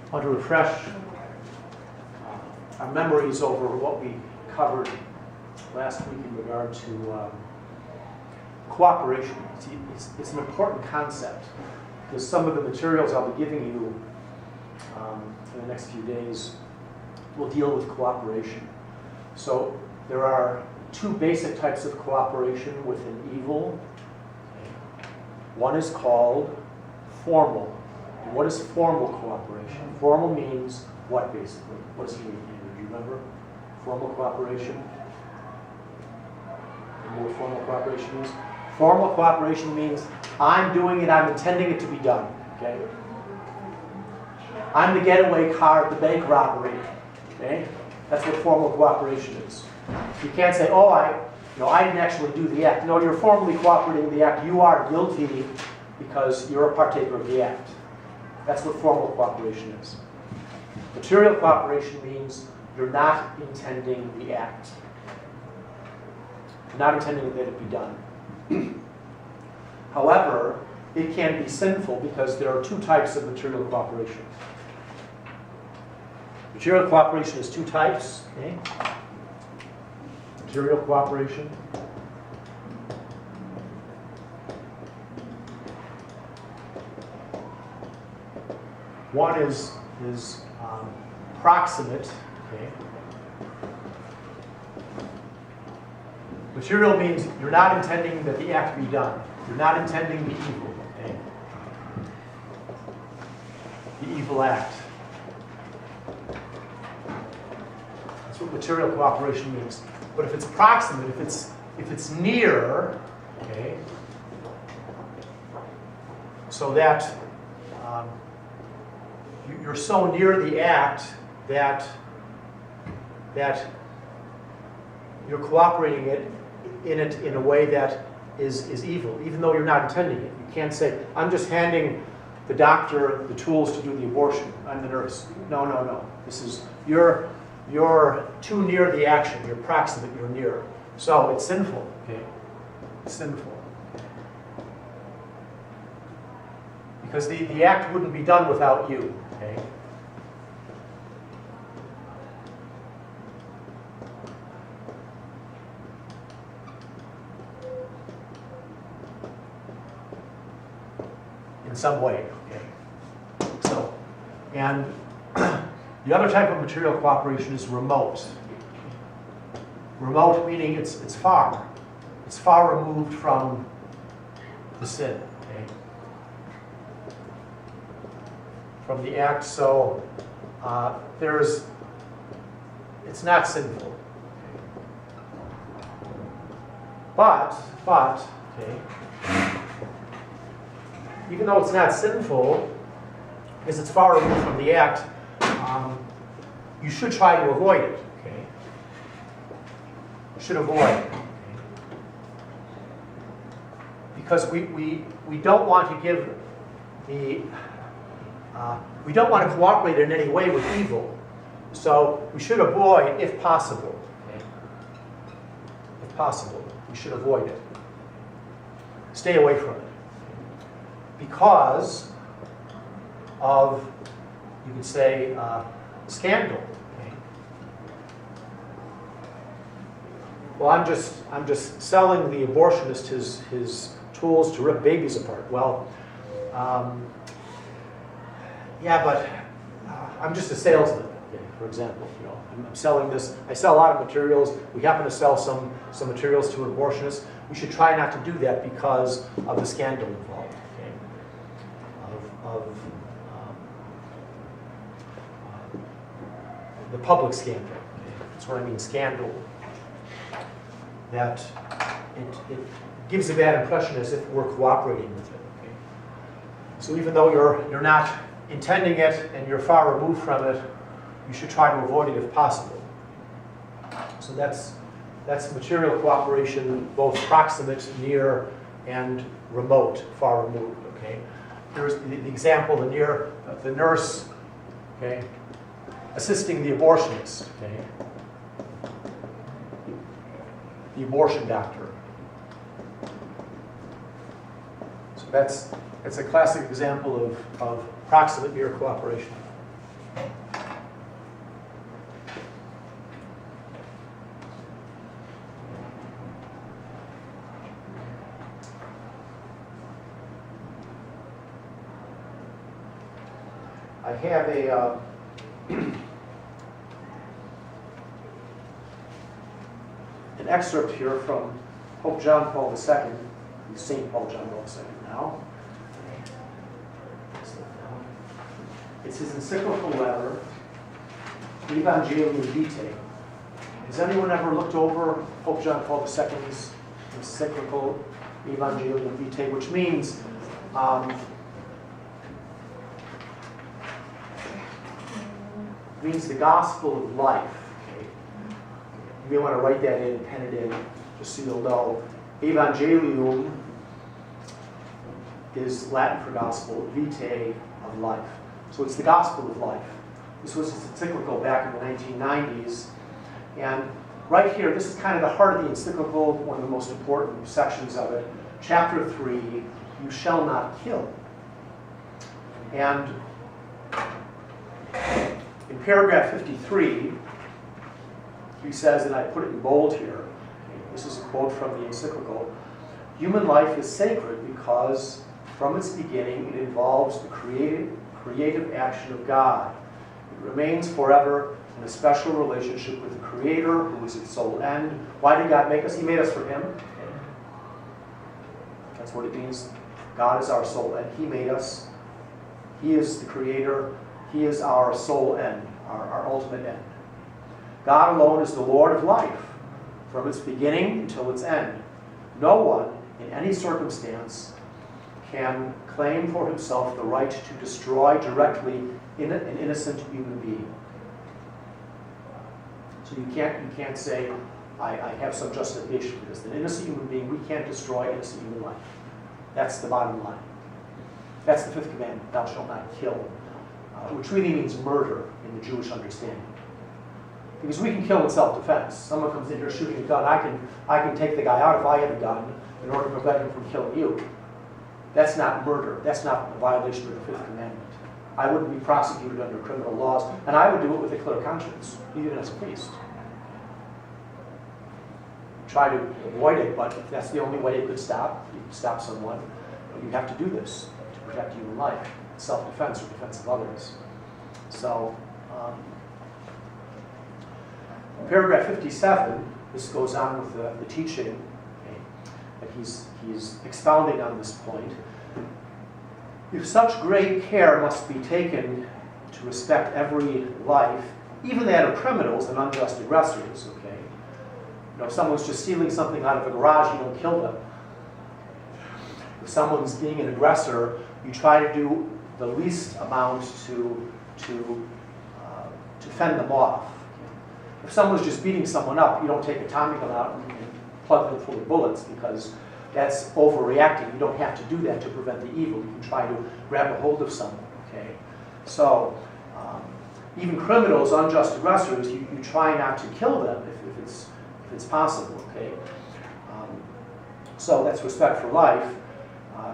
I want to refresh our memories over what we covered last week in regard to cooperation. It's an important concept because some of the materials I'll be giving you in the next few days will deal with cooperation. So there are two basic types of cooperation within evil. One is called formal. And what is formal cooperation? Formal means what, basically? What does it mean? Do you remember? Formal cooperation? You know what formal cooperation is? Formal cooperation means I'm doing it, I'm intending it to be done. Okay? I'm the getaway car at the bank robbery. Okay? That's what formal cooperation is. You can't say, oh, I didn't actually do the act. No, you're formally cooperating in the act. You are guilty because you're a partaker of the act. That's what formal cooperation is. Material cooperation means you're not intending the act. You're not intending that it be done. However, it can be sinful because there are two types of material cooperation. Material cooperation is two types. Okay? Material cooperation. One is proximate. Okay? Material means you're not intending that the act be done. You're not intending the evil. Okay? The evil act. That's what material cooperation means. But if it's proximate, if it's near, okay, so that you're so near the act that you're cooperating in it in a way that is evil, even though you're not intending it. You can't say, I'm just handing the doctor the tools to do the abortion. I'm the nurse. No. This is you're too near the action. You're proximate. You're near. So it's sinful. Okay, it's sinful because the act wouldn't be done without you. Okay. In some way. Okay. So, and the other type of material cooperation is remote. Remote meaning it's far. It's far removed from the sin. Okay? From the act, so it's not sinful. But, okay, even though it's not sinful, because it's far removed from the act, you should try to avoid it. Okay? You should avoid it. Okay? Because we don't want to give the we don't want to cooperate in any way with evil, so we should avoid if possible. Okay? If possible, we should avoid it. Stay away from it. Because of, you could say, scandal. Okay? Well, I'm just selling the abortionist his tools to rip babies apart. Well, yeah, but I'm just a salesman. Okay, for example, I'm selling this. I sell a lot of materials. We happen to sell some materials to an abortionist. We should try not to do that because of the scandal involved. Okay? Of the public scandal. Okay? That's what I mean, scandal. That it gives a bad impression as if we're cooperating with it. Okay? So even though you're not intending it and you're far removed from it, you should try to avoid it if possible. So that's material cooperation, both proximate, near, and remote, far removed. Okay. There's the example, the nurse, okay, assisting the abortionist. Okay. The abortion doctor. So that's a classic example of proximate near cooperation. I have a an excerpt here from Pope John Paul II, St. Paul John Paul II now. It's his encyclical letter, Evangelium Vitae. Has anyone ever looked over Pope John Paul II's encyclical Evangelium Vitae, which means the gospel of life. Okay? You may want to write that in, pen it in, just so you'll know. Evangelium is Latin for gospel, vitae of life. So it's the gospel of life. This was his encyclical back in the 1990s. And right here, this is kind of the heart of the encyclical, one of the most important sections of it. Chapter 3, you shall not kill. And in paragraph 53, he says, and I put it in bold here, this is a quote from the encyclical, human life is sacred because from its beginning it involves the creative action of God. It remains forever in a special relationship with the Creator, who is its sole end. Why did God make us? He made us for Him. That's what it means. God is our sole end. He made us. He is the Creator. He is our sole end, our ultimate end. God alone is the Lord of life, from its beginning until its end. No one, in any circumstance, can claim for himself the right to destroy directly an innocent human being. So you can't say, I have some justification for this. An innocent human being, we can't destroy innocent human life. That's the bottom line. That's the fifth commandment, thou shalt not kill, which really means murder in the Jewish understanding. Because we can kill in self-defense. Someone comes in here shooting a gun, I can take the guy out if I have a gun in order to prevent him from killing you. That's not murder. That's not a violation of the fifth commandment. I wouldn't be prosecuted under criminal laws, and I would do it with a clear conscience, even as a priest. Try to avoid it, but if that's the only way you could stop someone, you have to do this to protect human life, self-defense or defense of others. So, in paragraph 57, this goes on with the teaching, okay, that he's expounding on this point. If such great care must be taken to respect every life, even that of criminals and unjust aggressors, okay? You know, if someone's just stealing something out of a garage, you don't kill them. If someone's being an aggressor, you try to do the least amount to fend them off. If someone's just beating someone up, you don't take a Tommy gun out and plug them full of bullets, because that's overreacting. You don't have to do that to prevent the evil. You can try to grab a hold of someone, okay? So, even criminals, unjust aggressors, you try not to kill them if it's possible, okay? So that's respect for life.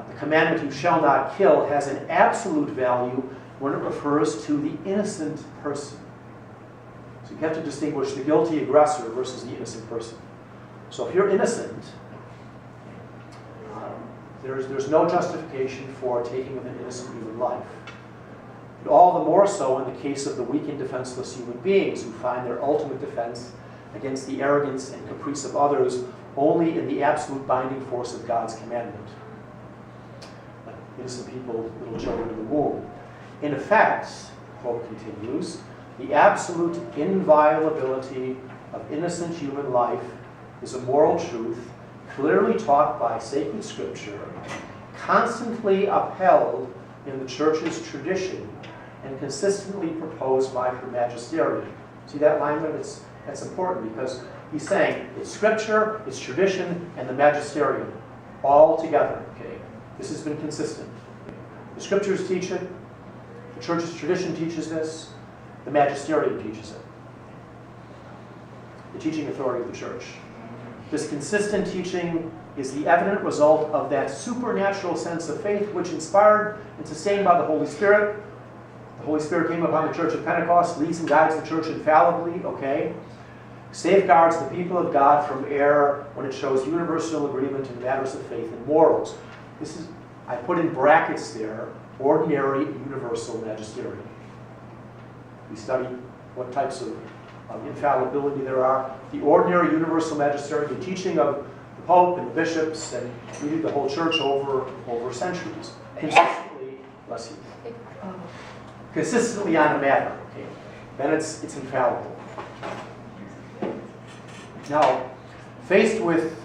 The commandment, you shall not kill, has an absolute value when it refers to the innocent person. So you have to distinguish the guilty aggressor versus the innocent person. So if you're innocent, there's no justification for taking of an innocent human life. And all the more so in the case of the weak and defenseless human beings who find their ultimate defense against the arrogance and caprice of others only in the absolute binding force of God's commandment. Like innocent people, little children in the womb. In effect, the quote continues, the absolute inviolability of innocent human life is a moral truth clearly taught by sacred scripture, constantly upheld in the church's tradition, and consistently proposed by her magisterium. See that alignment? That's important, because he's saying it's scripture, it's tradition, and the magisterium all together. Okay, this has been consistent. The scriptures teach it, the church's tradition teaches this, the magisterium teaches it. The teaching authority of the church. This consistent teaching is the evident result of that supernatural sense of faith which, inspired and sustained by the Holy Spirit, The Holy Spirit came upon the church at Pentecost, leads and guides the church infallibly, okay? Safeguards the people of God from error when it shows universal agreement in matters of faith and morals. This is, I put in brackets there, ordinary universal magisterium. We study what types of infallibility there are. The ordinary universal magisterium, the teaching of the Pope and the bishops and really the whole church over centuries. Consistently, bless you, consistently on a matter. Okay? Then it's infallible. Now, faced with,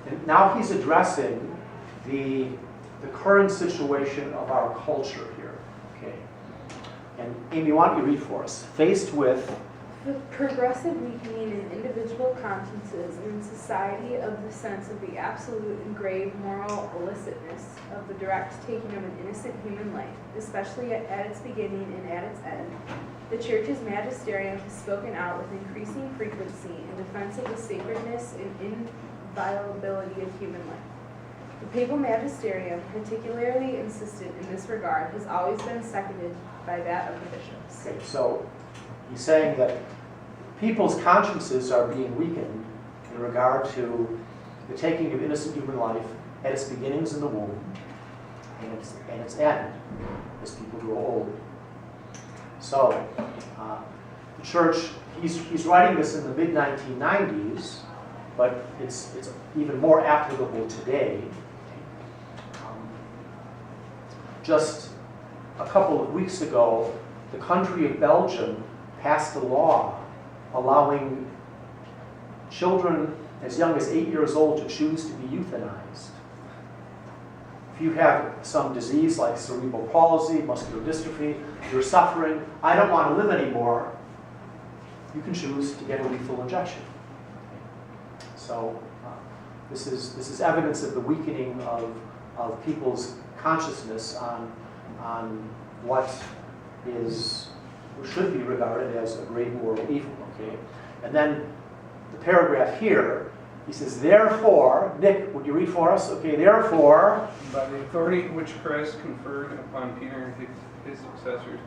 and now he's addressing the current situation of our culture here. Okay. And Amy, why don't you read for us? Faced with the progressive weakening in individual consciences and in society of the sense of the absolute and grave moral illicitness of the direct taking of an innocent human life, especially at its beginning and at its end, the Church's magisterium has spoken out with increasing frequency in defense of the sacredness and inviolability of human life. The papal magisterium, particularly insistent in this regard, has always been seconded by that of the bishops. Okay, so he's saying that people's consciences are being weakened in regard to the taking of innocent human life at its beginnings in the womb and its end as people grow old. So the church, he's writing this in the mid-1990s, but it's even more applicable today. Just a couple of weeks ago, the country of Belgium passed a law allowing children as young as 8 years old to choose to be euthanized. If you have some disease like cerebral palsy, muscular dystrophy, you're suffering, I don't want to live anymore, you can choose to get a lethal injection. So this is evidence of the weakening of people's consciousness on what is or should be regarded as a great moral evil. Okay, and then the paragraph here, he says, therefore, Nick, would you read for us? Okay, therefore, by the authority which Christ conferred upon Peter and his successors,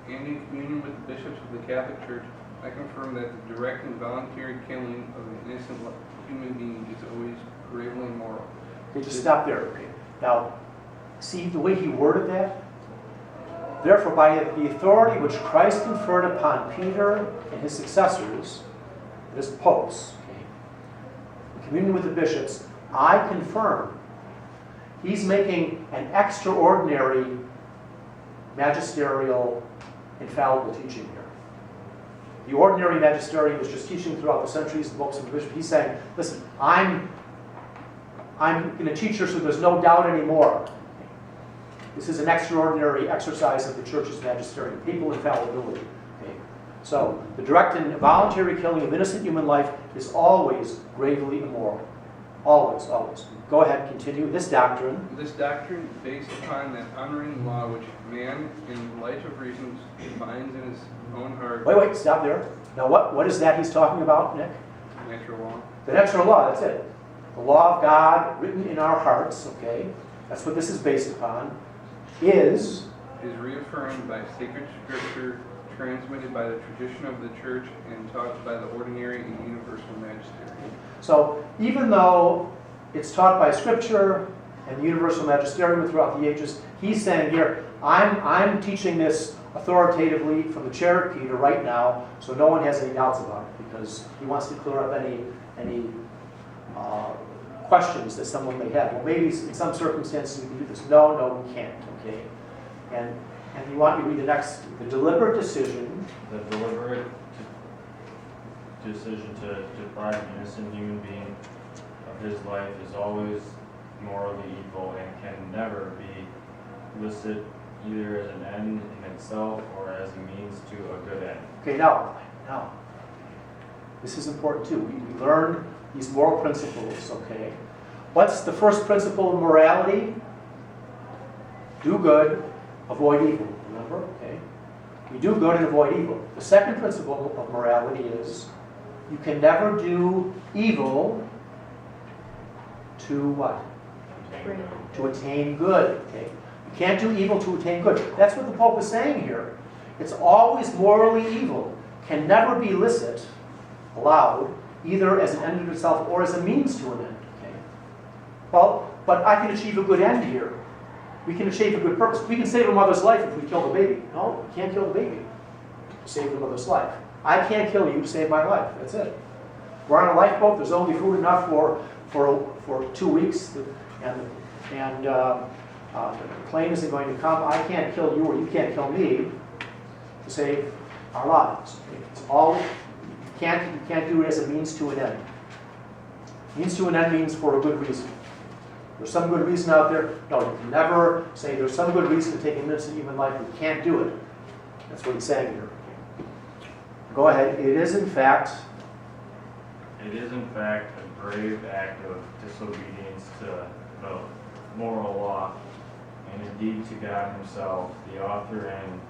and in communion with the bishops of the Catholic Church, I confirm that the direct and voluntary killing of an innocent human being is always gravely immoral. Okay, just stop there. Okay. Now, see the way he worded that? Therefore, by the authority which Christ conferred upon Peter and his successors, as popes, in communion with the bishops, I confirm. He's making an extraordinary magisterial infallible teaching here. The ordinary magisterium is just teaching throughout the centuries, the popes and the bishops. He's saying, listen, I'm going to teach her so there's no doubt anymore. This is an extraordinary exercise of the Church's magisterium, papal infallibility. Okay. So, the direct and voluntary killing of innocent human life is always gravely immoral. Always, always. Go ahead, continue. This doctrine. This doctrine, based upon that honoring law which man, in light of reasons, finds in his own heart. Wait, stop there. Now, what is that he's talking about, Nick? Natural law. The natural law, that's it. The law of God written in our hearts, okay? That's what this is based upon. Is reaffirmed by sacred scripture, transmitted by the tradition of the church, and taught by the ordinary and universal magisterium. So even though it's taught by scripture and the universal magisterium throughout the ages, he's saying here, I'm teaching this authoritatively from the chair of Peter right now, so no one has any doubts about it, because he wants to clear up any questions that someone may have. Well, maybe in some circumstances we can do this. No, we can't. Okay, and you want me to read the next, the deliberate decision. The deliberate decision to deprive an innocent human being of his life is always morally evil and can never be listed either as an end in itself or as a means to a good end. Okay, now, this is important too. We learn these moral principles, okay? What's the first principle of morality? Do good, avoid evil. Remember? Okay. We do good and avoid evil. The second principle of morality is you can never do evil to what? To attain good. Okay. Can't do evil to attain good. That's what the Pope is saying here. It's always morally evil. Can never be licit, allowed, either as an end in itself or as a means to an end. Okay? Well, but I can achieve a good end here. We can achieve a good purpose. We can save a mother's life if we kill the baby. No, we can't kill the baby to save the mother's life. I can't kill you to save my life. That's it. We're on a lifeboat. There's only food enough for 2 weeks, and the plane isn't going to come. I can't kill you, or you can't kill me to save our lives. It's all you can't do it as a means to an end. Means to an end means for a good reason. There's some good reason out there. No, you can never say there's some good reason to take an innocent human life. You can't do it. That's what he's saying here. Go ahead. It is in fact a grave act of disobedience to the moral law, and indeed to God himself, the author and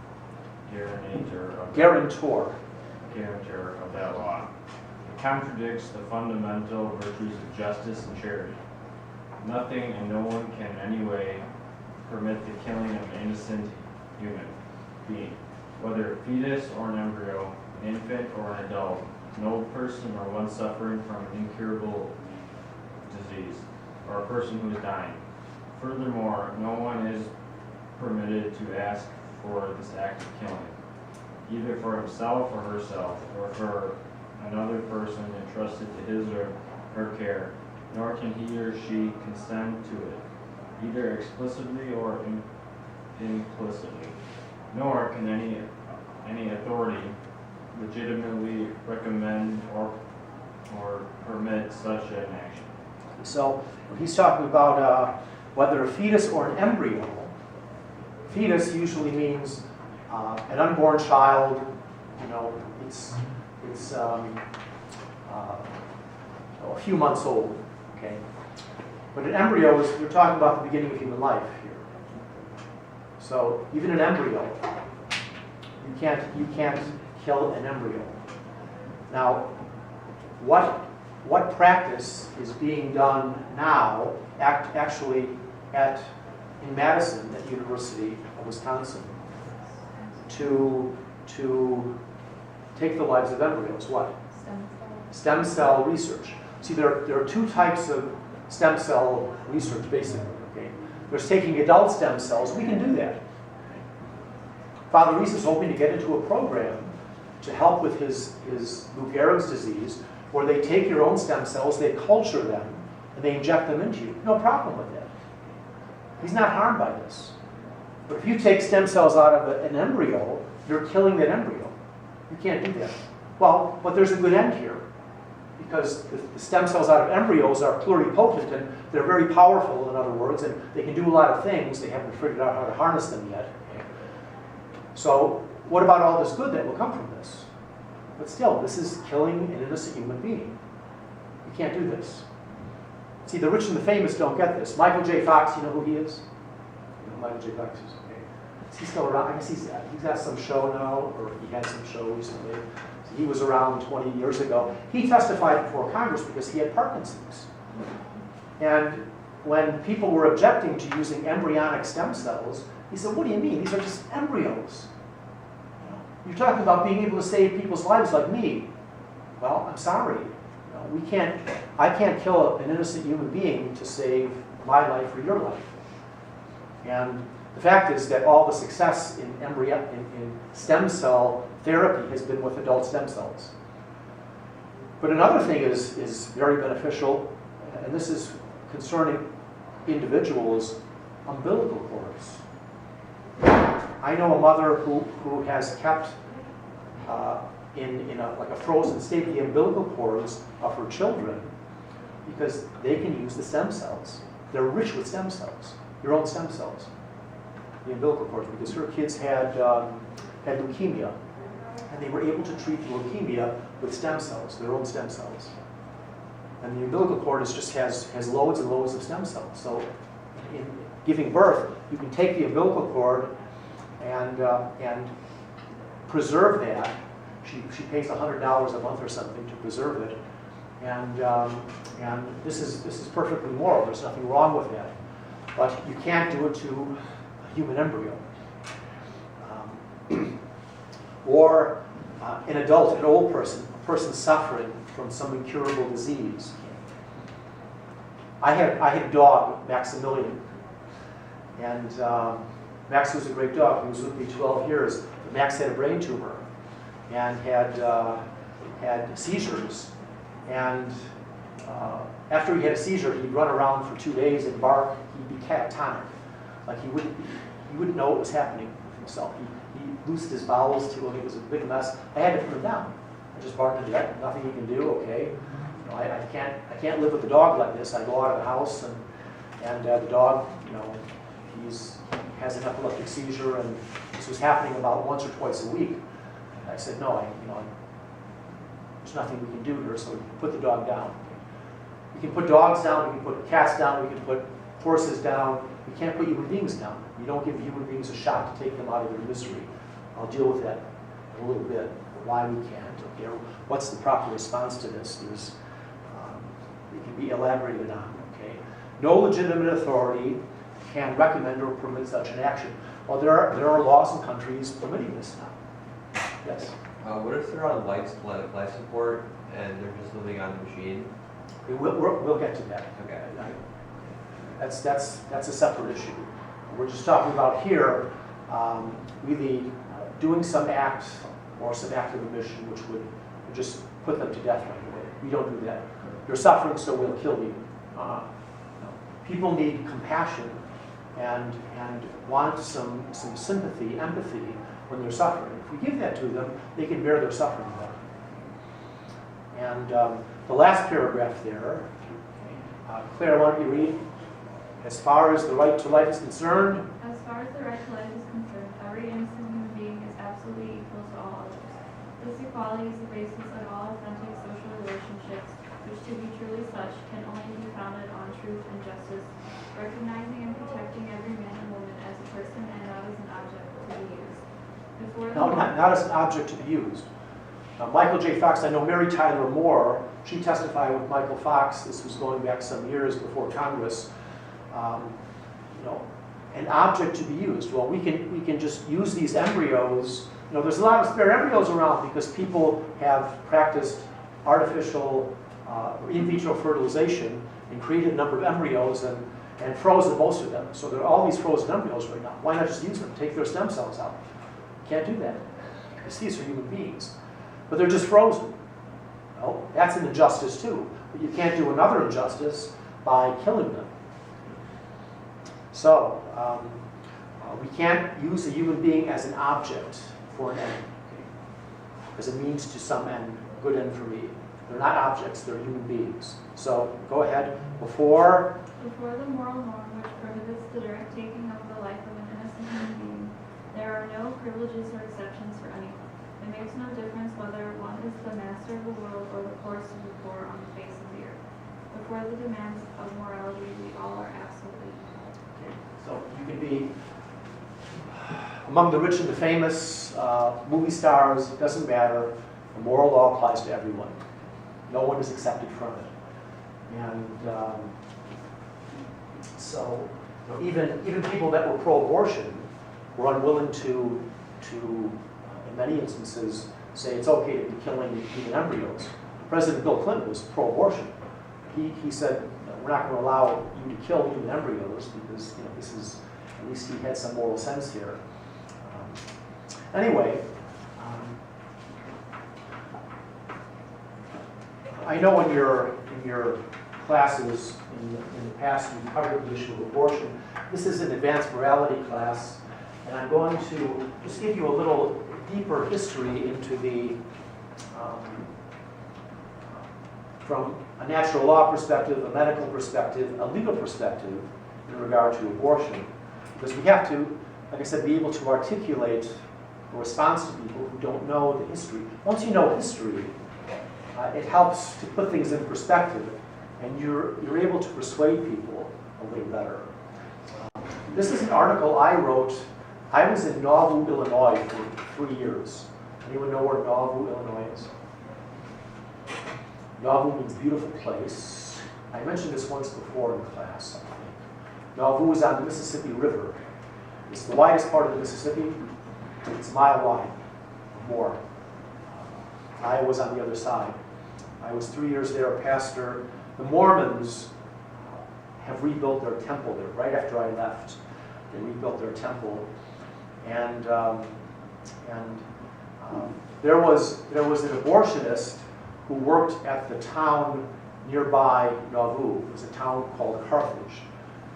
guarantor of that law. It contradicts the fundamental virtues of justice and charity. Nothing and no one can in any way permit the killing of an innocent human being, whether a fetus or an embryo, an infant or an adult, no person or one suffering from an incurable disease, or a person who is dying. Furthermore, no one is permitted to ask for this act of killing, either for himself or herself, or for another person entrusted to his or her care, nor can he or she consent to it, either explicitly or implicitly, nor can any authority legitimately recommend or permit such an action. So he's talking about whether a fetus or an embryo. Fetus usually means an unborn child. You know, it's a few months old. Okay, but an embryo is, we're talking about the beginning of human life here. So even an embryo, you can't kill an embryo. Now, what practice is being done now, actually in Madison at the University of Wisconsin, to take the lives of embryos? What? Stem cell research. See, there are two types of stem cell research, basically. Okay, there's taking adult stem cells. We can do that. Father Reese is hoping to get into a program to help with his Lou Gehrig's disease, where they take your own stem cells, they culture them, and they inject them into you. No problem with that. He's not harmed by this. But if you take stem cells out of an embryo, you're killing that embryo. You can't do that. Well, but there's a good end here, because the stem cells out of embryos are pluripotent, and they're very powerful, in other words, and they can do a lot of things. They haven't figured out how to harness them yet. So what about all this good that will come from this? But still, this is killing an innocent human being. You can't do this. See, the rich and the famous don't get this. Michael J. Fox, you know who he is? You know Michael J. Fox is, okay. Is he still around? I guess he's got some show now, or he had some show recently. So he was around 20 years ago. He testified before Congress because he had Parkinson's. And when people were objecting to using embryonic stem cells, he said, what do you mean? These are just embryos. You're talking about being able to save people's lives like me. Well, I'm sorry. I can't kill an innocent human being to save my life or your life. And the fact is that all the success in stem cell therapy has been with adult stem cells. But another thing is very beneficial, and this is concerning individuals, umbilical cords. I know a mother who has kept in a frozen state the umbilical cords of her children because they can use the stem cells. They're rich with stem cells, your own stem cells, the umbilical cords, because her kids had leukemia, and they were able to treat the leukemia with stem cells, their own stem cells. And the umbilical cord has loads and loads of stem cells. So in giving birth, you can take the umbilical cord and preserve that. She pays $100 a month or something to preserve it, and this is perfectly moral. There's nothing wrong with that, but you can't do it to human embryo. Or an adult, an old person, a person suffering from some incurable disease. I had a dog, Maximilian, and Max was a great dog. He was with me 12 years. But Max had a brain tumor and had seizures. And after he had a seizure, he'd run around for 2 days and bark. He'd be catatonic, like he wouldn't know what was happening with himself. He loosed his bowels too, and it was a big mess. I had to put him down. I just barked to death. Nothing he can do. Okay, you know, I can't live with the dog like this. I go out of the house and the dog, you know, he has an epileptic seizure, and this was happening about once or twice a week. And I said, no, there's nothing we can do here, so we put the dog down. We can put dogs down, we can put cats down, we can put horses down. We can't put human beings down. We don't give human beings a shot to take them out of their misery. I'll deal with that in a little bit, why we can't. Okay, what's the proper response to this? It can be elaborated on. Okay, no legitimate authority can recommend or permit such an action. Well, there are laws in countries permitting this now. Yes. What if they're on life support and they're just living on the machine? We'll get to that. Okay. That's a separate issue. We're just talking about here really doing some act or some act of omission which would just put them to death right away. We don't do that. You're suffering, so we'll kill you. No. People need compassion and want some sympathy, empathy when they're suffering. If we give that to them, they can bear their suffering better. And the last paragraph there, okay, Claire, why don't you read? As far as the right to life is concerned, as far as the right to life is concerned, every innocent human being is absolutely equal to all others. This equality is the basis of all authentic social relationships, which to be truly such can only be founded on truth and justice, recognizing and protecting every man and woman as a person and not as an object to be used. Not as an object to be used. Michael J. Fox, I know Mary Tyler Moore, she testified with Michael Fox, this was going back some years before Congress, an object to be used. Well, we can just use these embryos. There's a lot of spare embryos around because people have practiced artificial in vitro fertilization and created a number of embryos and frozen most of them. So there are all these frozen embryos right now. Why not just use them? Take their stem cells out. Can't do that because these are human beings. But they're just frozen. Well, that's an injustice too. But you can't do another injustice by killing them. So, we can't use a human being as an object for an end, as a means to some end, good end for me. They're not objects, they're human beings. So, go ahead. Before the moral norm which prohibits the direct taking of the life of an innocent human being, there are no privileges or exceptions for anyone. It makes no difference whether one is the master of the world or the poorest of the poor on the face of the earth. Before the demands of morality, we all are absolutely equal. okay. So you can be among the rich and the famous, movie stars, it doesn't matter. The moral law applies to everyone. No one is accepted from it. And so even people that were pro-abortion were unwilling to in many instances, say it's okay to be killing human embryos. President Bill Clinton was pro-abortion. He said, we're not going to allow you to kill human embryos because this is, at least he had some moral sense here. Anyway, I know in your classes in the past you covered the issue of abortion. This is an advanced morality class, and I'm going to just give you a little deeper history into the, from a natural law perspective, a medical perspective, a legal perspective in regard to abortion. Because we have to, like I said, be able to articulate a response to people who don't know the history. Once you know history, it helps to put things in perspective, and you're able to persuade people a little better. This is an article I wrote. I was in Nauvoo, Illinois for 3 years. Anyone know where Nauvoo, Illinois is? Nauvoo means beautiful place. I mentioned this once before in class, I think. Nauvoo is on the Mississippi River. It's the widest part of the Mississippi. It's a mile wide, more. Iowa's on the other side. I was 3 years there, a pastor. The Mormons have rebuilt their temple there. Right after I left, they rebuilt their temple, and there was an abortionist who worked at the town nearby Nauvoo. It was a town called Carthage,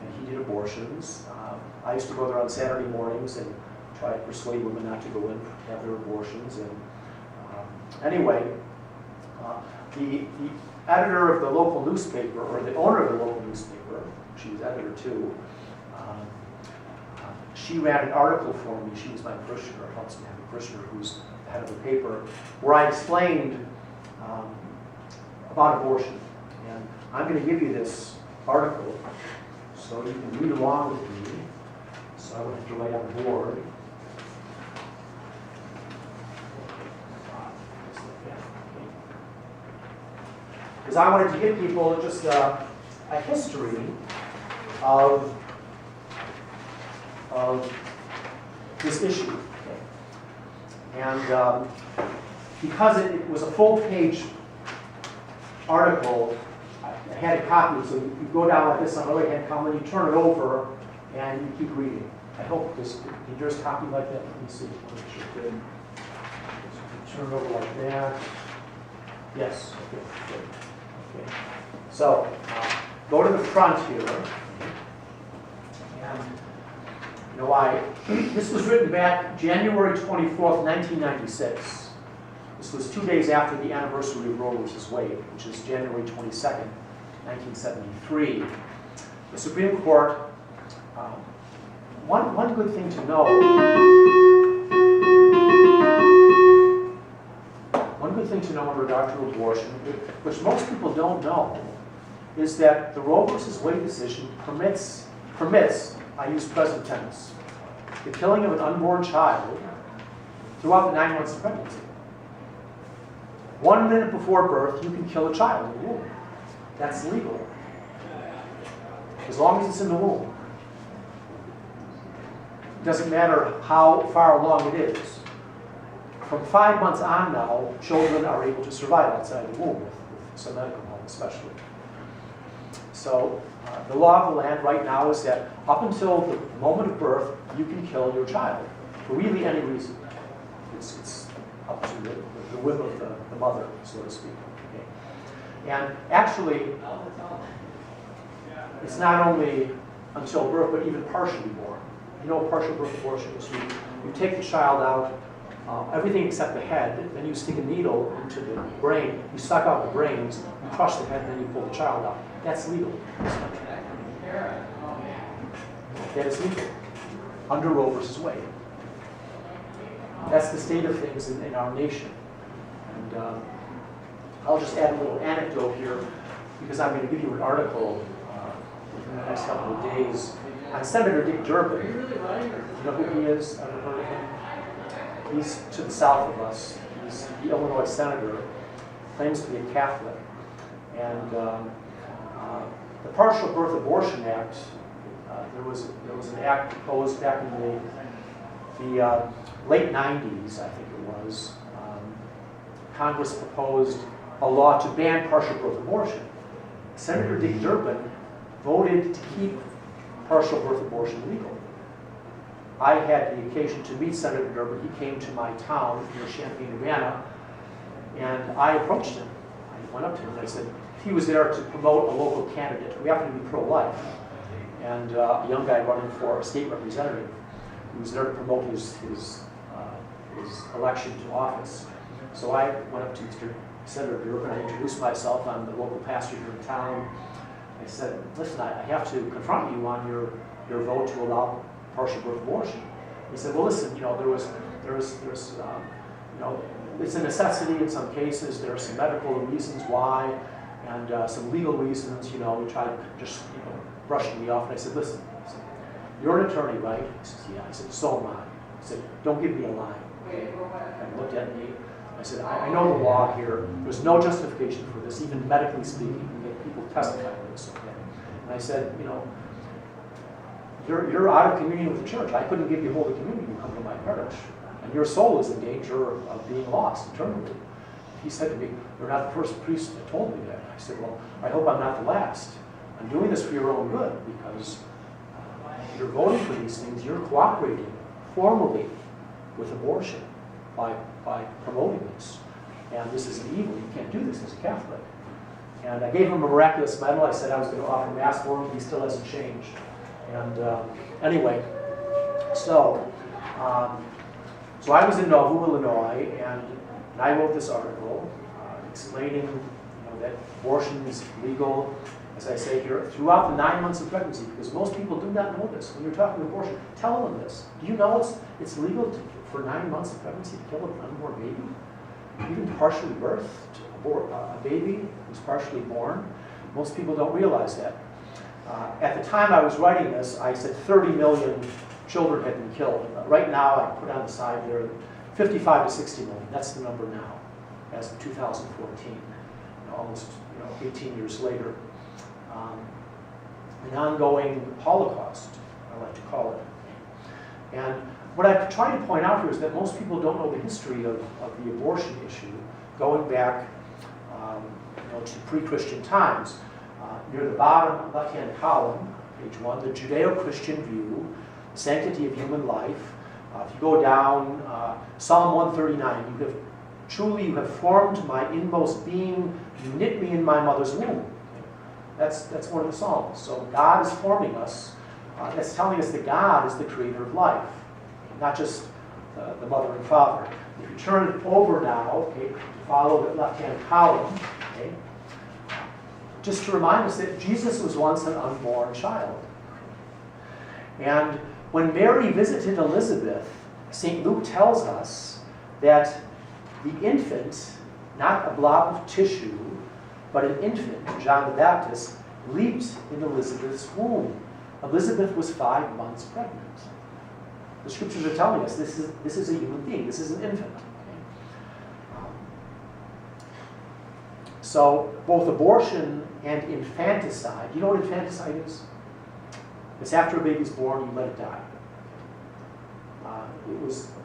and he did abortions. I used to go there on Saturday mornings and try to persuade women not to go in and have their abortions. And anyway, the editor of the local newspaper, or the owner of the local newspaper, she was editor too, she ran an article for me. She was my parishioner, helps me have a parishioner who's the head of the paper, where I explained about abortion. And I'm going to give you this article so you can read along with me. So I wouldn't have to write on the board. Because I wanted to give people just a history of this issue. And because it was a full-page article, I had a copy, so you go down like this on the right-hand column, and you turn it over, and you keep reading. I hope this, did yours copy like that? Let me see. Make sure it did. So turn it over like that. Yes, okay, good. Okay. So, go to the front here. And, you know, this was written back January 24th, 1996. This was 2 days after the anniversary of Roe v. Wade, which is January 22nd, 1973. The Supreme Court, one good thing to know, in regard to abortion, which most people don't know, is that the Roe v. Wade decision permits, I use present tense, the killing of an unborn child throughout the 9 months of pregnancy. 1 minute before birth, you can kill a child in the womb. That's legal, as long as it's in the womb. It doesn't matter how far along it is. From 5 months on now, children are able to survive outside the womb with some medical help especially. So the law of the land right now is that up until the moment of birth, you can kill your child for really any reason. It's up to the whim of the mother, so to speak. Okay. And actually, it's not only until birth, but even partially born. You know, partial birth abortion is you take the child out, everything except the head, then you stick a needle into the brain, you suck out the brains, you crush the head, and then you pull the child out. That's legal in this country. That is legal under Roe v. Wade. That's the state of things in our nation. And I'll just add a little anecdote here, because I'm going to give you an article within the next couple of days on Senator Dick Durbin. Do you know who he is? Ever heard of him? He's to the south of us. He's the Illinois senator, claims to be a Catholic. And the Partial Birth Abortion Act, there was an act proposed back in the late 90s, I think it was. Congress proposed a law to ban partial birth abortion. Senator Dick Durbin voted to keep partial birth abortion legal. I had the occasion to meet Senator Durbin. He came to my town near Champaign, Urbana, and I approached him. I went up to him and I said, he was there to promote a local candidate who happened to be pro-life, and a young guy running for a state representative. He was there to promote his election to office. So I went up to Mr. Senator Durbin, I introduced myself. I'm the local pastor here in town. I said, listen, I have to confront you on your vote to allow partial birth abortion. He said, well, listen, you know, there's you know, it's a necessity in some cases. There are some medical reasons why, and some legal reasons. You know, he tried just, you know, brushing me off. And I said, listen, you're an attorney, right? He says, yeah. I said, so am I. I said, don't give me a line. And he looked at me. I said, I know the law here. There's no justification for this, even medically speaking. You get people testify to this. Okay? And I said, you know, you're out of communion with the church. I couldn't give you Holy Communion, you come to my parish. And your soul is in danger of being lost eternally. He said to me, you're not the first priest that told me that. I said, well, I hope I'm not the last. I'm doing this for your own good, because you're voting for these things, you're cooperating formally with abortion by promoting this. And this is evil. You can't do this as a Catholic. And I gave him a miraculous medal. I said I was going to offer Mass for him. He still hasn't changed. And anyway, so I was in Nauvoo, Illinois, and I wrote this article explaining that abortion is legal, as I say here, throughout the 9 months of pregnancy, because most people do not know this. When you're talking abortion, tell them this. Do you know it's legal for 9 months of pregnancy to kill an unborn baby? Even partially birthed, a baby who's partially born. Most people don't realize that. At the time I was writing this, I said 30 million children had been killed. Right now, I put on the side there, 55 to 60 million. That's the number now, as of 2014, almost 18 years later. An ongoing Holocaust, I like to call it. And what I try to point out here is that most people don't know the history of the abortion issue, going back to pre-Christian times. Near the bottom left-hand column, page 1, the Judeo-Christian view, sanctity of human life. If you go down, Psalm 139, you have formed my inmost being, you knit me in my mother's womb. That's one of the Psalms. So God is forming us. That's telling us that God is the creator of life, not just the mother and father. If you turn it over now, to follow the left-hand column, just to remind us that Jesus was once an unborn child. And when Mary visited Elizabeth, St. Luke tells us that the infant, not a blob of tissue, but an infant, John the Baptist, leaped in Elizabeth's womb. Elizabeth was 5 months pregnant. The scriptures are telling us this is a human being, this is an infant. So both abortion and infanticide, you know what infanticide is? It's after a baby's born, you let it die.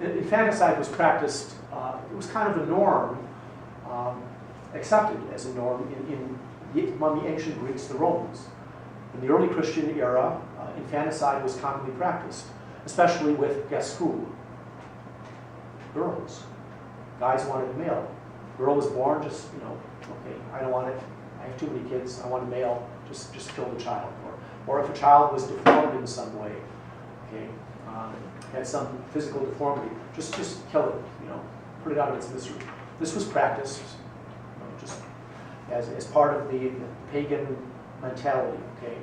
Infanticide was practiced, it was kind of a norm, accepted as a norm among the ancient Greeks, the Romans. In the early Christian era, infanticide was commonly practiced, especially with, guess who? Girls. Guys wanted a male. Girl was born, just, okay, I don't want it. I have too many kids. I want a male. Just kill the child. Or if a child was deformed in some way, okay, had some physical deformity, just kill it. Put it out of its misery. This was practiced, just as part of the pagan mentality. Okay,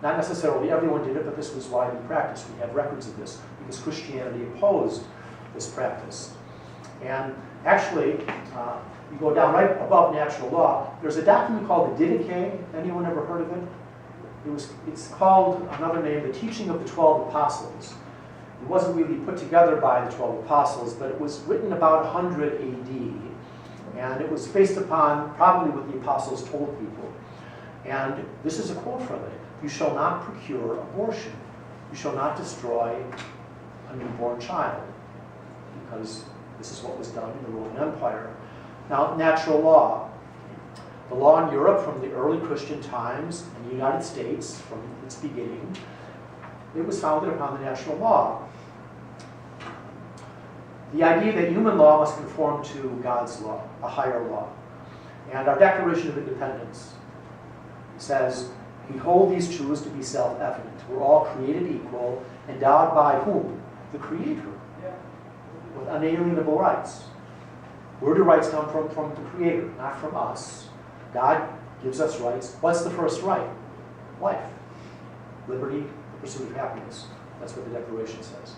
not necessarily everyone did it, but this was widely practiced. We have records of this because Christianity opposed this practice. And actually, you go down right above natural law. There's a document called the Didache. Anyone ever heard of it? It's called, another name, the Teaching of the 12 Apostles. It wasn't really put together by the 12 Apostles, but it was written about 100 AD. And it was based upon probably what the Apostles told people. And this is a quote from it. You shall not procure abortion. You shall not destroy a newborn child. Because this is what was done in the Roman Empire. Now, natural law. The law in Europe from the early Christian times, and the United States from its beginning, it was founded upon the natural law. The idea that human law must conform to God's law, a higher law. And our Declaration of Independence says, we hold these truths to be self-evident. We're all created equal, endowed by whom? The Creator, with unalienable rights. Where do rights come from? From the Creator, not from us. God gives us rights. What's the first right? Life. Liberty, the pursuit of happiness. That's what the Declaration says.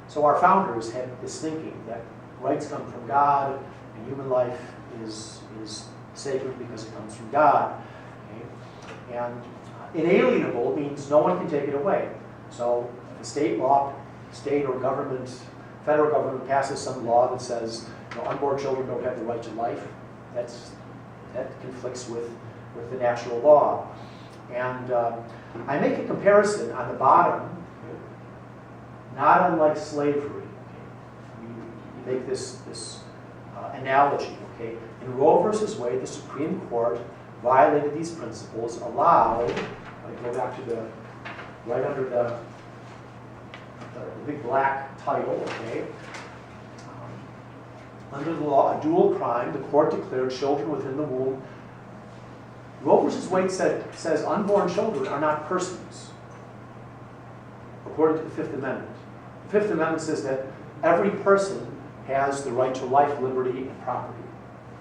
So our founders had this thinking that rights come from God, and human life is sacred because it comes from God. Okay? And inalienable means no one can take it away. So if a state or government, federal government passes some law that says unborn children don't have the right to life, that conflicts with the natural law. And I make a comparison on the bottom not unlike slavery. You make this analogy, okay? In Roe versus Wade, the Supreme Court violated these principles, allowed, I go back to the, right under the big black title, okay? Under the law, a dual crime, the court declared children within the womb. Roe versus Wade says unborn children are not persons, according to the Fifth Amendment. The Fifth Amendment says that every person has the right to life, liberty, and property.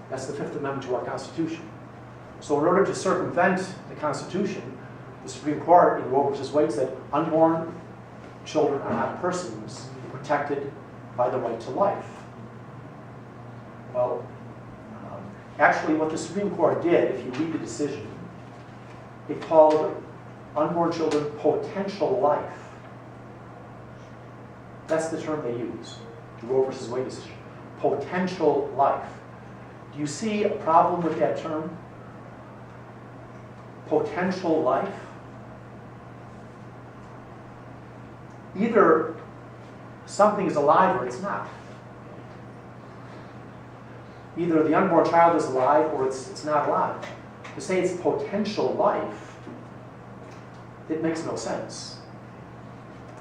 That's the Fifth Amendment to our Constitution. So in order to circumvent the Constitution, the Supreme Court in Roe versus Wade said unborn children are not persons protected by the right to life. Well, actually what the Supreme Court did, if you read the decision, it called unborn children potential life. That's the term they use, the Roe versus Wade decision. Potential life. Do you see a problem with that term? Potential life? Either something is alive or it's not. Either the unborn child is alive or it's not alive. To say it's potential life, it makes no sense.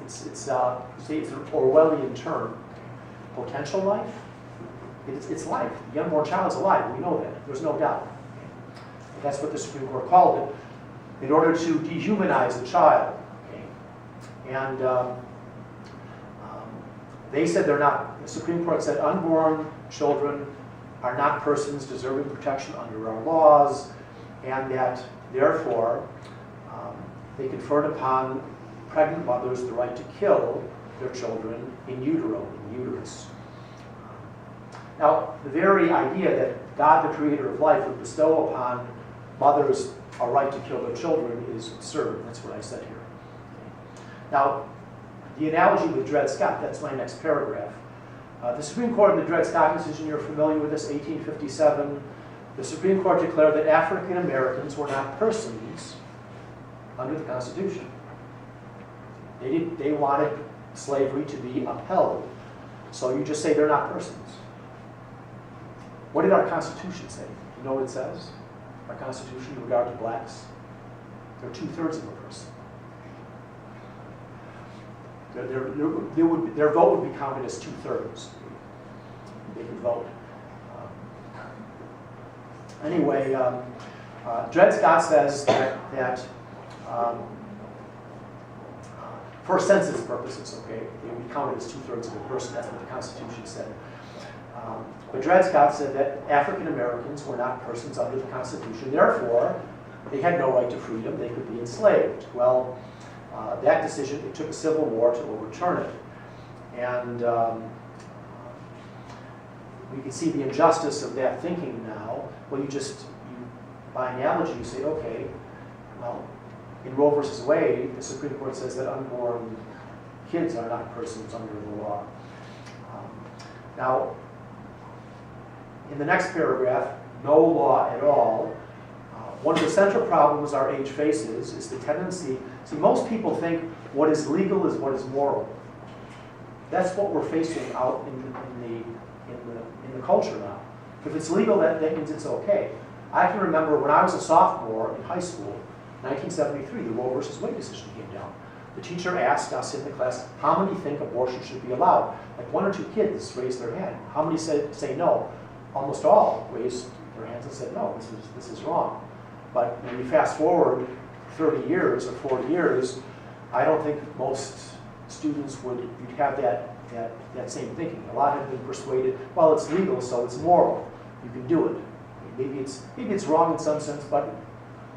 It's an Orwellian term. Potential life? It's life. The unborn child is alive. We know that. There's no doubt. That's what the Supreme Court called it, in order to dehumanize the child. Okay? And they said they're not, the Supreme Court said unborn children are not persons deserving protection under our laws, and that, therefore, they conferred upon pregnant mothers the right to kill their children in utero, in uterus. Now, the very idea that God, the creator of life, would bestow upon mothers a right to kill their children is absurd. That's what I said here. Now, the analogy with Dred Scott, that's my next paragraph. The Supreme Court in the Dred Scott decision, you're familiar with this, 1857, the Supreme Court declared that African Americans were not persons under the Constitution. They wanted slavery to be upheld. So you just say they're not persons. What did our Constitution say? You know what it says? Our Constitution in regard to blacks? They're 2/3 of a person. Their vote would be counted as 2/3. They could vote. Anyway, Dred Scott says that for census purposes, okay, they would be counted as 2/3 of a person. That's what the Constitution said. But Dred Scott said that African Americans were not persons under the Constitution. Therefore, they had no right to freedom. They could be enslaved. Well, that decision, it took a civil war to overturn it. And we can see the injustice of that thinking now. Well, by analogy, you say, okay, well, in Roe versus Wade, the Supreme Court says that unborn kids are not persons under the law. Now, in the next paragraph, no law at all. One of the central problems our age faces is the tendency, see, most people think what is legal is what is moral. That's what we're facing out in the culture now. If it's legal, that means it's okay. I can remember when I was a sophomore in high school, 1973, the Roe versus Wade decision came down. The teacher asked us in the class, how many think abortion should be allowed? Like 1 or 2 kids raised their hand. How many say no? Almost all raised their hands and said, no, this is wrong. But when you fast forward 30 years or 40 years, I don't think most students would have that same thinking. A lot have been persuaded, well, it's legal, so it's moral. You can do it. Maybe it's wrong in some sense, but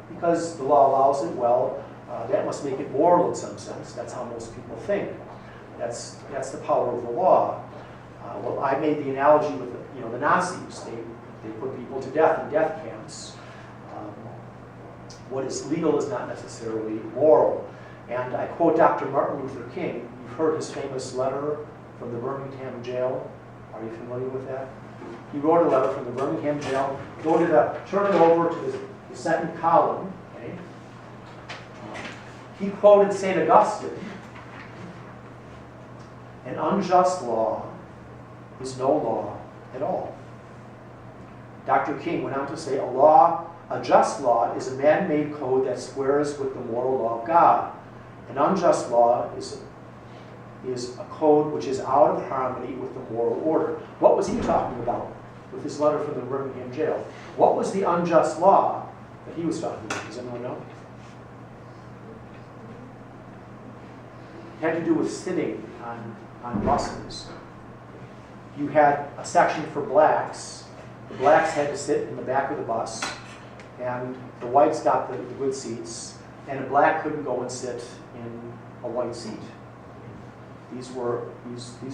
because the law allows it, well, that must make it moral in some sense. That's how most people think. That's the power of the law. Well, I made the analogy with the Nazis. They put people to death in death camps. What is legal is not necessarily moral. And I quote Dr. Martin Luther King. You've heard his famous letter from the Birmingham jail. Are you familiar with that? He wrote a letter from the Birmingham jail. Turn it over to the second column. Okay? He quoted St. Augustine. An unjust law is no law at all. Dr. King went on to say, a just law is a man-made code that squares with the moral law of God. An unjust law is a code which is out of harmony with the moral order. What was he talking about with his letter from the Birmingham jail? What was the unjust law that he was talking about? Does anyone know? It had to do with sitting on buses. You had a section for blacks. The blacks had to sit in the back of the bus, and the whites got the good seats, and a black couldn't go and sit in a white seat. These were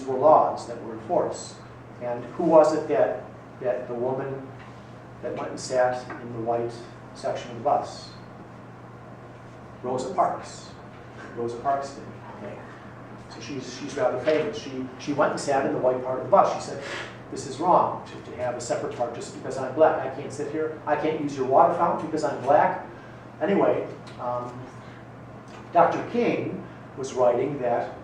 laws that were in force. And who was it that the woman that went and sat in the white section of the bus? Rosa Parks. Rosa Parks did. Okay. So she's rather famous. She went and sat in the white part of the bus. She said, this is wrong to have a separate part just because I'm black. I can't sit here. I can't use your water fountain because I'm black. Anyway, Dr. King was writing that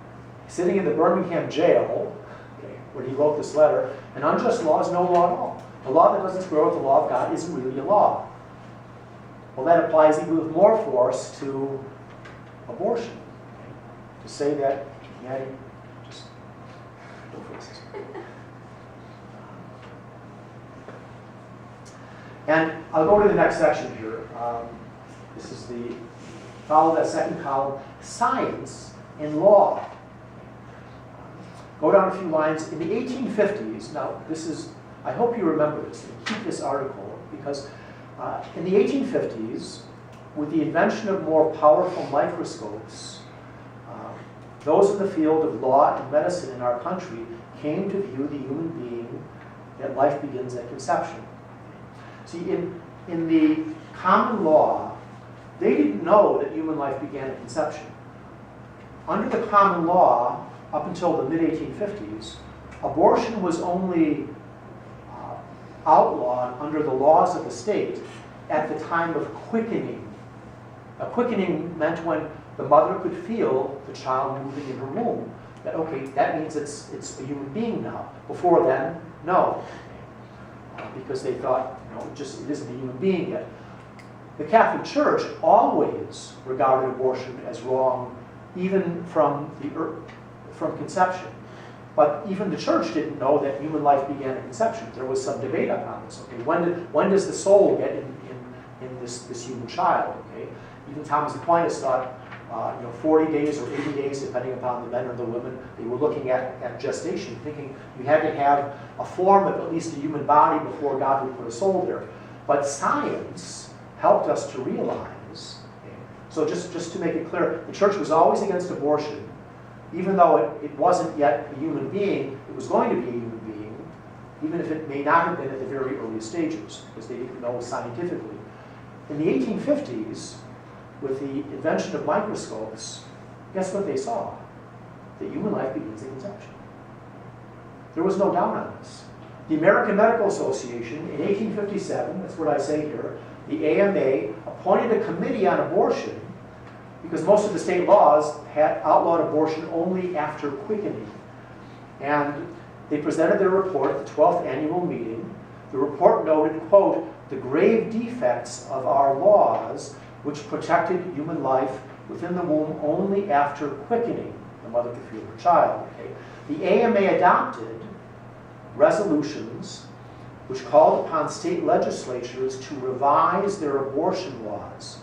sitting in the Birmingham jail, okay, when he wrote this letter, an unjust law is no law at all. A law that doesn't square with the law of God isn't really a law. Well, that applies even with more force to abortion. Okay? To say that, yeah, just go for this. And I'll go to the next section here. This is follow that second column, science and law. Go down a few lines. In the 1850s, now this is, I hope you remember this and keep this article, because in the 1850s, with the invention of more powerful microscopes, those in the field of law and medicine in our country came to view the human being that life begins at conception. See, in the common law, they didn't know that human life began at conception. Under the common law, up until the mid-1850s, abortion was only outlawed under the laws of the state at the time of quickening. A quickening meant when the mother could feel the child moving in her womb. That, okay, that means it's a human being now. Before then, no. Because they thought, it isn't a human being yet. The Catholic Church always regarded abortion as wrong, even from conception. But even the church didn't know that human life began at conception. There was some debate upon this. Okay, when does the soul get in this human child? Okay, even Thomas Aquinas thought 40 days or 80 days, depending upon the men or the women. They were looking at gestation, thinking you had to have a form of at least a human body before God would put a soul there. But science helped us to realize, okay, so just to make it clear, the church was always against abortion, even though it wasn't yet a human being. It was going to be a human being, even if it may not have been at the very earliest stages, because they didn't know scientifically. In the 1850s, with the invention of microscopes, guess what they saw? That human life begins at conception. There was no doubt on this. The American Medical Association in 1857, that's what I say here, the AMA appointed a committee on abortion because most of the state laws had outlawed abortion only after quickening. And they presented their report at the 12th annual meeting. The report noted, quote, the grave defects of our laws which protected human life within the womb only after quickening. The mother could feel her child. Okay? The AMA adopted resolutions which called upon state legislatures to revise their abortion laws.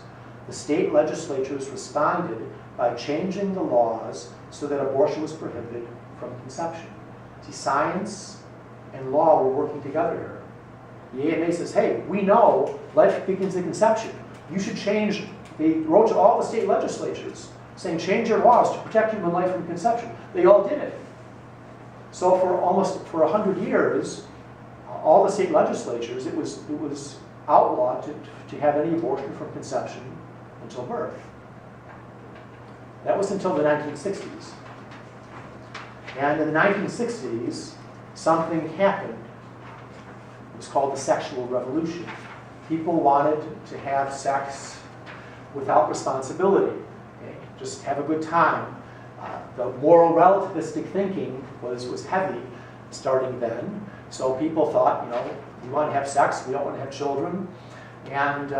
The state legislatures responded by changing the laws so that abortion was prohibited from conception. See, science and law were working together here. The AMA says, hey, we know life begins at conception. You should change. They wrote to all the state legislatures saying, change your laws to protect human life from conception. They all did it. So for 100 years, all the state legislatures, it was outlawed to have any abortion from conception until birth. That was until the 1960s. And in the 1960s, something happened. It was called the sexual revolution. People wanted to have sex without responsibility. Okay? Just have a good time. The moral relativistic thinking was heavy starting then. So people thought, we want to have sex, we don't want to have children. And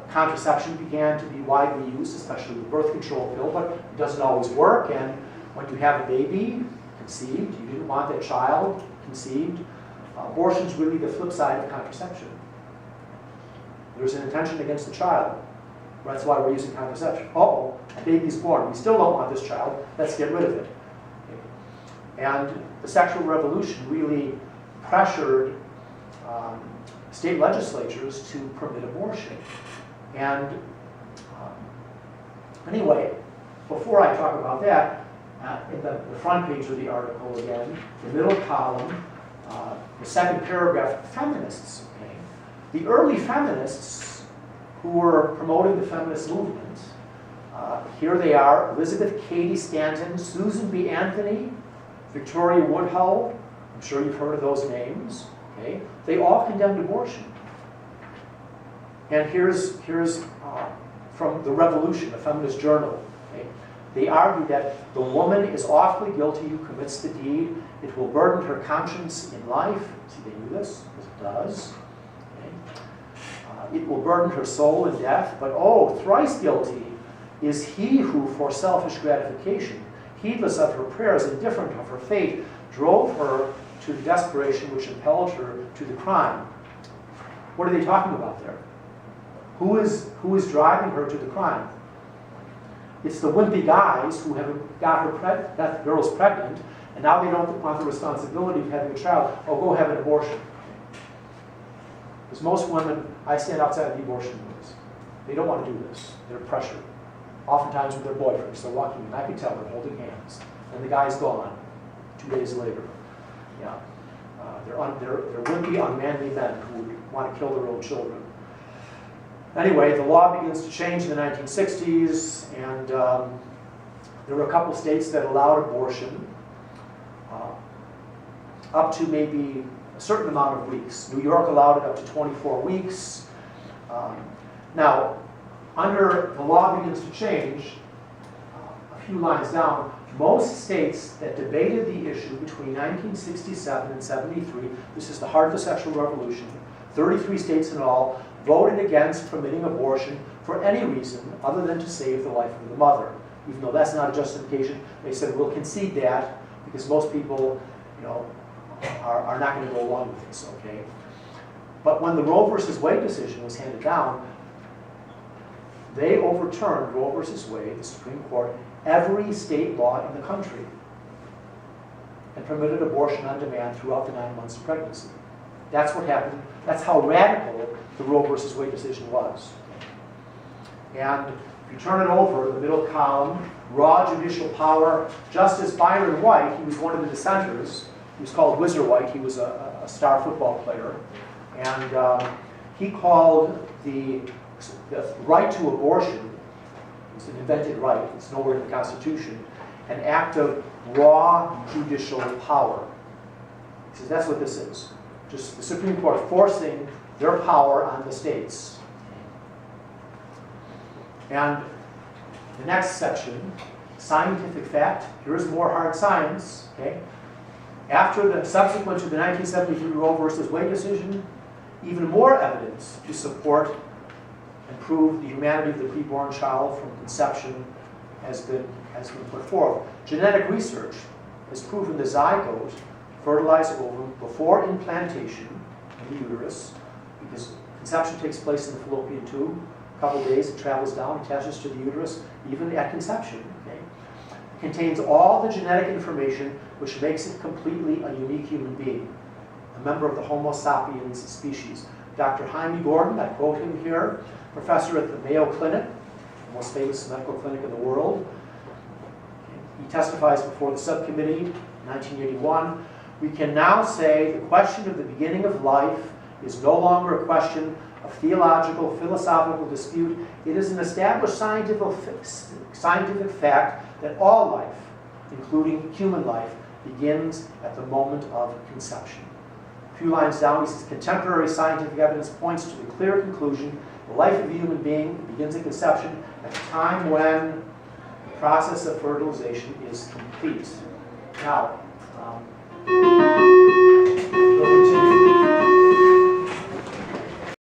contraception began to be widely used, especially the birth control pill, but it doesn't always work. And when you have a baby conceived, you didn't want that child conceived. Abortion is really the flip side of contraception. There's an intention against the child. That's why we're using contraception. Uh-oh, a baby's born. We still don't want this child. Let's get rid of it. And the sexual revolution really pressured state legislatures to permit abortion. And anyway, before I talk about that, in the front page of the article again, the middle column, the second paragraph, feminists. Okay? The early feminists who were promoting the feminist movement, here they are: Elizabeth Cady Stanton, Susan B. Anthony, Victoria Woodhull. I'm sure you've heard of those names. Okay? They all condemned abortion. And here's from The Revolution, a feminist journal. Okay? They argue that the woman is awfully guilty who commits the deed. It will burden her conscience in life. See, they knew this, because it does. Okay? It will burden her soul in death. But oh, thrice guilty is he who, for selfish gratification, heedless of her prayers, indifferent of her fate, drove her to the desperation which impelled her to the crime. What are they talking about there? Who is driving her to the crime? It's the wimpy guys who have got that girl's pregnant, and now they don't want the responsibility of having a child. Oh, go have an abortion. Because most women, I stand outside of the abortion rooms. They don't want to do this. They're pressured. Oftentimes with their boyfriends. They're walking in. I can tell they're holding hands. And the guy's gone 2 days later. Yeah. They're wimpy, unmanly men who would want to kill their own children. Anyway, the law begins to change in the 1960s, and there were a couple states that allowed abortion up to maybe a certain amount of weeks. New York allowed it up to 24 weeks. Now, under the law begins to change, a few lines down, most states that debated the issue between 1967 and 73, this is the heart of the sexual revolution, 33 states in all, voted against permitting abortion for any reason other than to save the life of the mother. Even though that's not a justification, they said, we'll concede that because most people, are not going to go along with this, okay? But when the Roe versus Wade decision was handed down, they overturned Roe versus Wade, the Supreme Court, every state law in the country, and permitted abortion on demand throughout the 9 months of pregnancy. That's what happened. That's how radical the Roe versus Wade decision was. And if you turn it over, the middle column, raw judicial power. Justice Byron White, he was one of the dissenters. He was called Whizzer White. He was a star football player. And he called the right to abortion, it's an invented right, it's nowhere in the Constitution, an act of raw judicial power. He says that's what this is. Just the Supreme Court forcing their power on the states. And the next section, scientific fact. Here's more hard science. Okay? Subsequent to the 1973 Roe versus Wade decision, even more evidence to support and prove the humanity of the preborn child from conception has been put forth. Genetic research has proven the zygote, fertilized ovum, before implantation in the uterus, because conception takes place in the fallopian tube. A couple days, it travels down, attaches to the uterus, even at conception. Okay? It contains all the genetic information which makes it completely a unique human being, a member of the Homo sapiens species. Dr. Jaime Gordon, I quote him here, professor at the Mayo Clinic, the most famous medical clinic in the world. He testifies before the subcommittee in 1981. We can now say the question of the beginning of life is no longer a question of theological, philosophical dispute. It is an established scientific fact that all life, including human life, begins at the moment of conception. A few lines down, he says, contemporary scientific evidence points to the clear conclusion the life of a human being begins at conception at the time when process of fertilization is complete. Now,